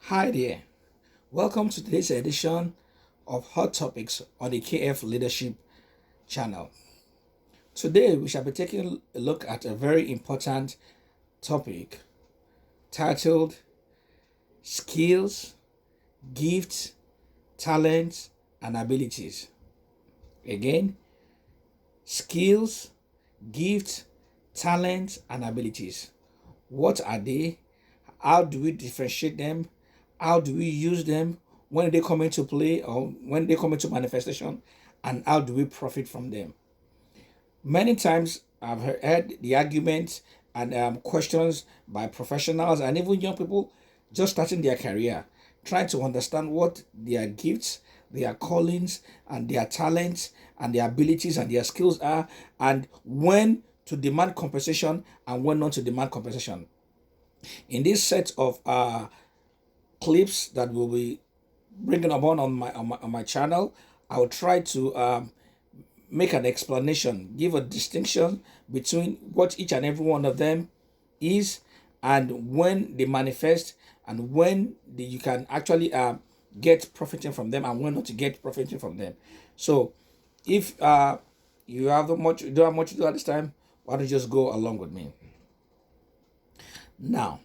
Hi there. Welcome to today's edition of Hot Topics on the KF Leadership channel. Today, we shall be taking a look at a very important topic titled Skills, Gifts, Talents, and Abilities. Again, skills, gifts, talents, and abilities. What are they? How do we differentiate them? How do we use them? When they come into play or when they come into manifestation? And how do we profit from them? Many times I've heard the arguments and questions by professionals and even young people just starting their career, trying to understand what their gifts, their callings, and their talents, and their abilities and their skills are, and when to demand compensation and when not to demand compensation. In this set of clips that we'll be bringing upon on my channel, I will try to make an explanation, give a distinction between what each and every one of them is, and when they manifest, and when you can actually get profiting from them, and when not to get profiting from them. So, if you have don't have much to do at this time, why don't you just go along with me? Now,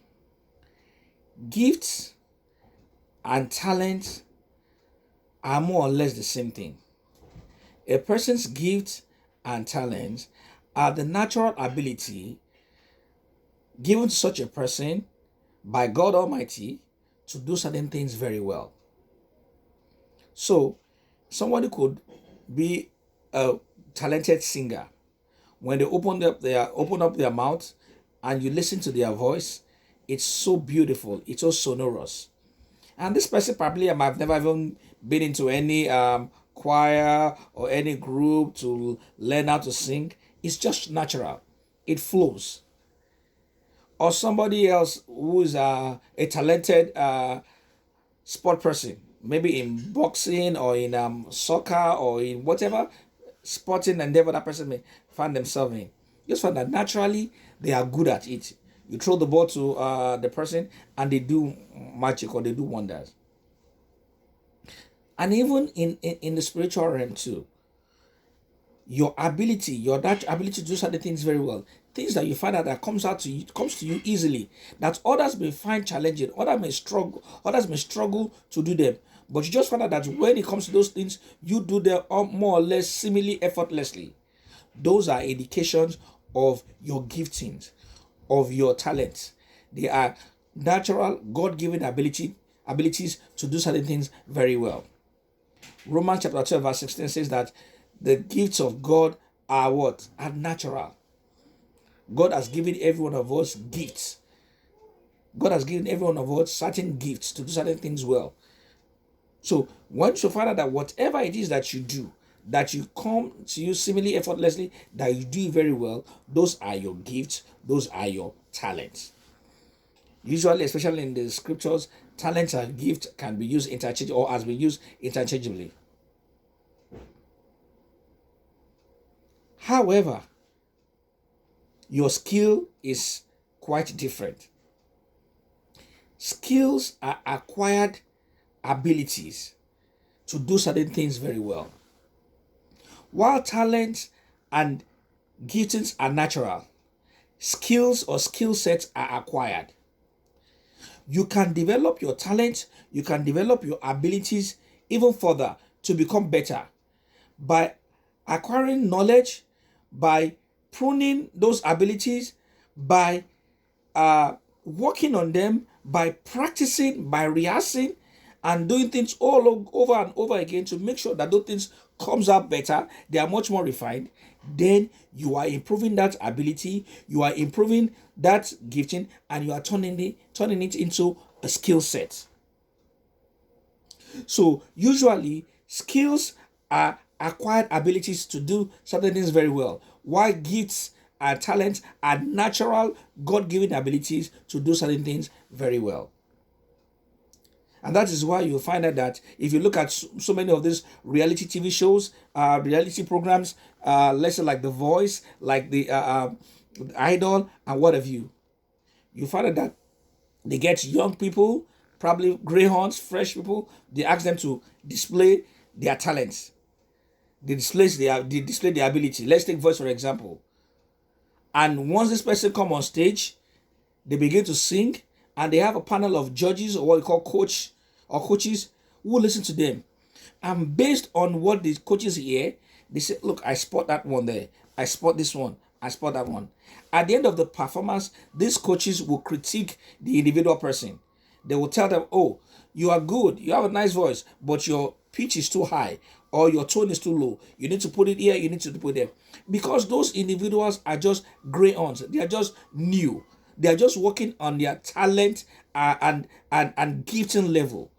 gifts and talents are more or less the same thing. A person's gifts and talents are the natural ability given to such a person by God Almighty to do certain things very well. So, somebody could be a talented singer. When they open up their mouth and you listen to their voice, it's so beautiful, it's so sonorous. And this person probably might have never even been into any choir or any group to learn how to sing. It's just natural. It flows. Or somebody else who is a talented sport person, maybe in boxing or in soccer or in whatever sporting endeavor that person may find themselves in. You just find that naturally they are good at it. You throw the ball to the person and they do magic or they do wonders. And even in the spiritual realm too, your that ability to do certain things very well, things that you find out that comes to you easily, that others may find challenging, others may struggle to do them. But you just find out that when it comes to those things, you do them more or less seemingly effortlessly. Those are indications of your giftings, of your talents. They are natural, God-given abilities to do certain things very well. Romans chapter 12, verse 16 says that the gifts of God are what? Are natural. God has given every one of us gifts. God has given every one of us certain gifts to do certain things well. So once you find out that whatever it is that you do, that you come to you seemingly effortlessly, that you do very well, those are your gifts, those are your talents. Usually, especially in the scriptures, talents and gifts can be used interchangeably or has been used interchangeably. However, your skill is quite different. Skills are acquired abilities to do certain things very well, while talents and giftings are natural. Skills or skill sets are acquired. You can develop your talent, you can develop your abilities even further to become better by acquiring knowledge, by pruning those abilities, by working on them, by practicing, by rehearsing, and doing things over and over again to make sure that those things comes out better. They are much more refined. Then you are improving that ability, you are improving that gifting, and you are turning it into a skill set. So usually skills are acquired abilities to do certain things very well, while gifts and talents are natural God-given abilities to do certain things very well. And that is why you find out that if you look at so many of these reality TV shows, reality programs, let's say like The Voice, like the Idol, and what have you, you find out that they get young people probably greyhounds, fresh people, they ask them to display their talents. They display their ability. Let's take voice for example. And once this person come on stage, they begin to sing, and they have a panel of judges, or what we call coaches, who listen to them. And based on what the coaches hear, they say, look, I spot that one there. I spot this one. I spot that one. At the end of the performance, these coaches will critique the individual person. They will tell them, oh, you are good. You have a nice voice, but your pitch is too high or your tone is too low. You need to put it here. You need to put it there. Because those individuals are just gray owns. They are just new. They are just working on their talent and gifting level.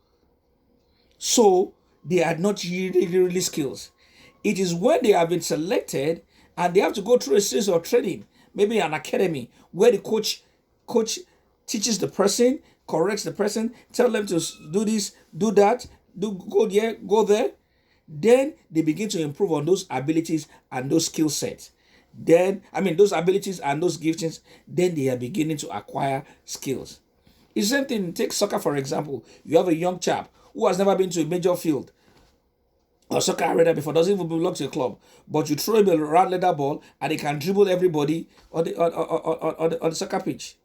So they are not really skills. It is when they have been selected and they have to go through a series of training, maybe an academy where the coach teaches the person, corrects the person, tell them to do this, do that, do go here, go there. Then they begin to improve on those abilities and those skill sets. Those abilities and those giftings, then they are beginning to acquire skills. It's the same thing. Take soccer, for example. You have a young chap who has never been to a major field or soccer arena before, doesn't even belong to a club, but you throw him a round leather ball and he can dribble everybody on the soccer pitch.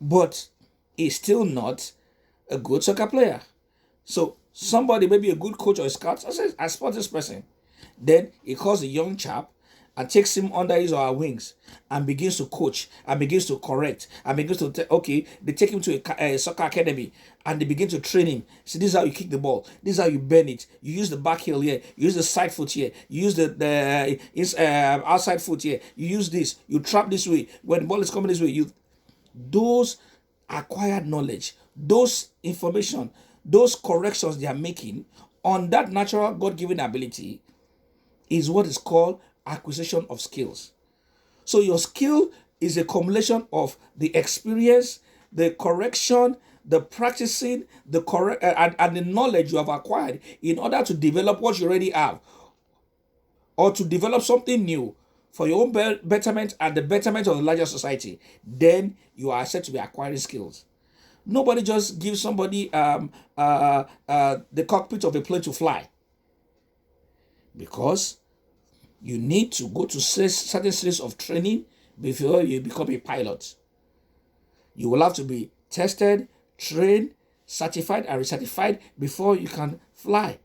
But he's still not a good soccer player. So somebody, maybe a good coach or a scout, says, I spot this person. Then he calls a young chap and takes him under his or her wings and begins to coach and begins to correct and begins to they take him to a soccer academy and they begin to train him. See, this is how you kick the ball. This is how you bend it. You use the back heel here. You use the side foot here. You use the outside foot here. You use this. You trap this way. When the ball is coming this way, those acquired knowledge, those information, those corrections they are making on that natural God-given ability is what is called acquisition of skills. So your skill is a combination of the experience, the correction, the practicing, the correct and the knowledge you have acquired in order to develop what you already have, or to develop something new for your own betterment and the betterment of the larger society. Then you are said to be acquiring skills. Nobody just gives somebody the cockpit of a plane to fly, because you need to go to certain series of training before you become a pilot. You will have to be tested, trained, certified, and recertified before you can fly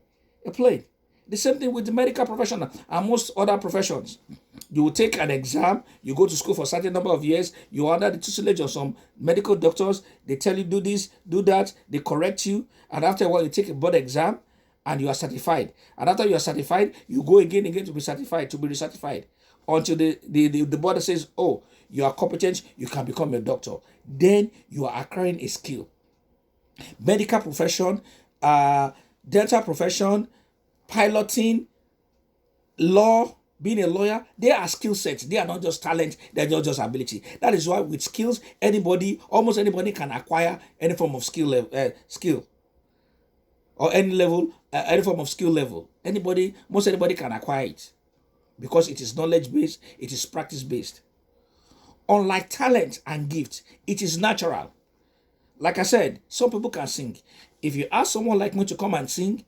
a plane. The same thing with the medical profession and most other professions. You will take an exam, you go to school for a certain number of years, you are under the tutelage of some medical doctors, they tell you do this, do that, they correct you, and after a while you take a board exam, and you are certified. And after you are certified, you go again to be certified, to be recertified, until the board says, oh, you are competent, you can become a doctor. Then you are acquiring a skill. Medical profession, dental profession, piloting, law, being a lawyer, they are skill sets. They are not just talent, they're not just ability. That is why with skills, almost anybody can acquire any form of skill, or any level, any form of skill level. Most anybody can acquire it, because it is knowledge based, it is practice based. Unlike talent and gift, it is natural. Like I said, some people can sing. If you ask someone like me to come and sing,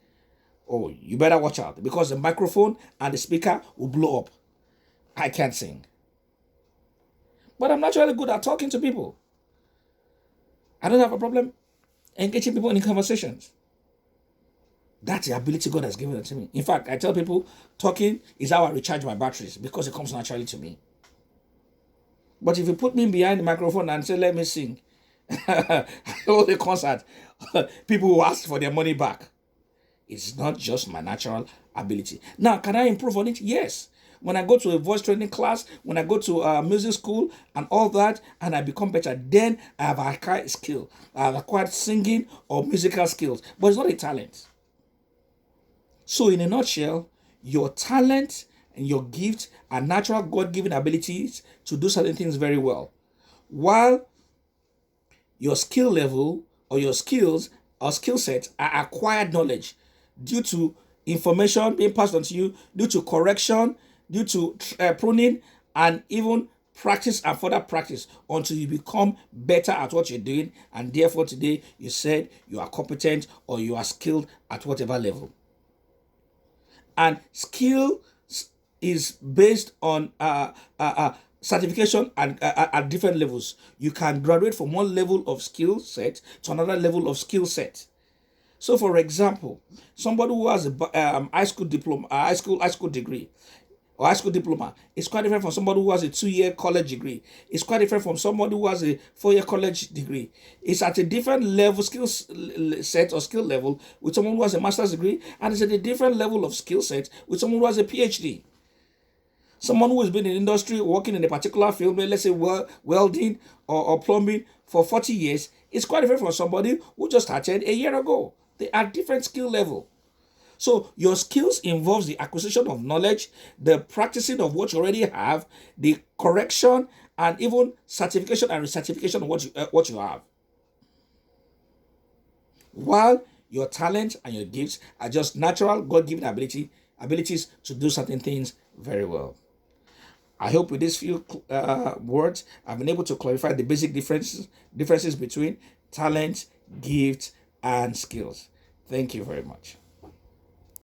oh, you better watch out, because the microphone and the speaker will blow up. I can't sing. But I'm naturally good at talking to people. I don't have a problem engaging people in conversations. That's the ability God has given it to me. In fact, I tell people talking is how I recharge my batteries, because it comes naturally to me. But if you put me behind the microphone and say, let me sing, all the concert, people will ask for their money back. It's not just my natural ability. Now, can I improve on it? Yes. When I go to a voice training class, when I go to music school and all that, and I become better, then I have acquired skill. I have acquired singing or musical skills, but it's not a talent. So in a nutshell, your talent and your gift are natural God-given abilities to do certain things very well, while your skill level or your skills or skill set are acquired knowledge due to information being passed on to you, due to correction, due to pruning, and even practice and further practice until you become better at what you're doing, and therefore today you said you are competent or you are skilled at whatever level. And skill is based on certification and at different levels. You can graduate from one level of skill set to another level of skill set. So, for example, somebody who has a high school diploma, high school degree, or high school diploma is quite different from somebody who has a 2-year college degree. It's quite different from somebody who has a 4-year college degree. It's at a different level, skill set or skill level with someone who has a master's degree, and it's at a different level of skill set with someone who has a PhD. Someone who has been in industry working in a particular field, let's say welding or plumbing for 40 years, is quite different from somebody who just started a year ago. They are different skill level. So your skills involves the acquisition of knowledge, the practicing of what you already have, the correction, and even certification and recertification of what you have. While your talent and your gifts are just natural God-given abilities to do certain things very well. I hope with these few words, I've been able to clarify the basic differences between talent, gift, and skills. Thank you very much.